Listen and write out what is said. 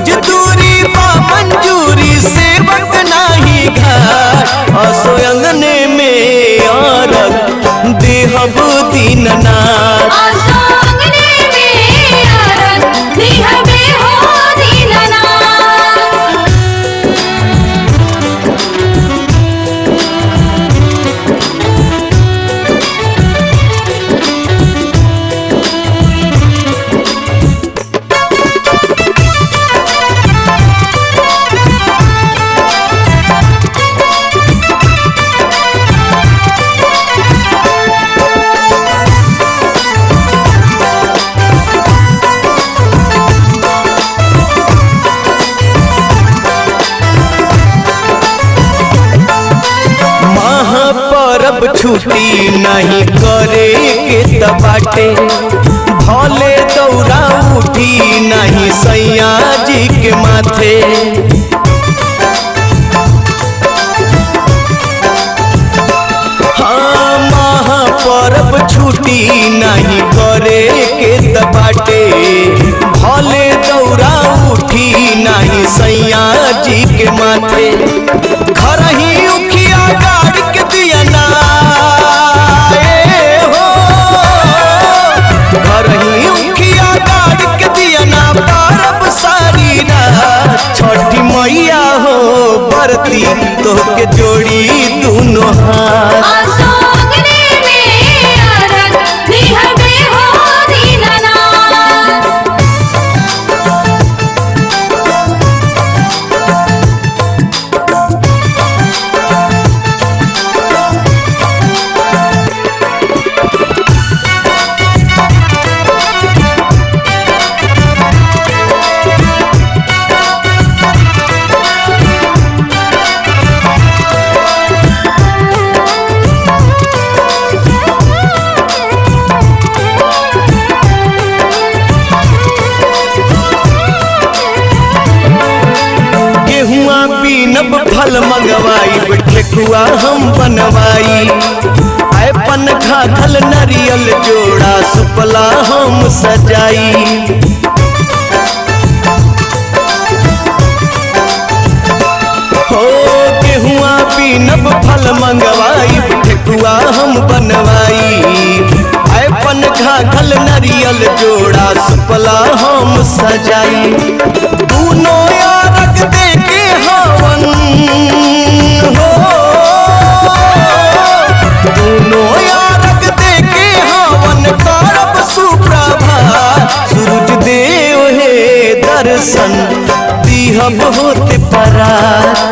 मजदूरी बा मंजूरी सेवक नाही घाट असो अंगने में औरत देहब दीननाथ परब छुट्टी नहीं करे के तबाटे भले दौरा उठी नहीं सैया जी के माथे हाँ महापर्व छुट्टी नहीं करे के तबाटे भले दौरा उठी नहीं सैया जी के माथे घर ही उखिया गाड़ी के दिया ना घर ही उखिया गाड़ी के दिया ना परब सारी रात छठी मैया हो बरती तो के जोड़ी दोनों हाथ बीनब फल मंगवाई ठेकुआ हम बनवाई अपन खाखल नरियल जोड़ा सुपला हम सजाई हो गेहुआ बीनब फल मंगवाई ठेकुआ हम बनवाई अपन खाखल नरियल जोड़ा सुपला हम सजाई दोनों यारक दे के हवन हो दोनों यारक दे के हवन करब सुप्रभात सूरज देव हे दर्शन दिहब होते परात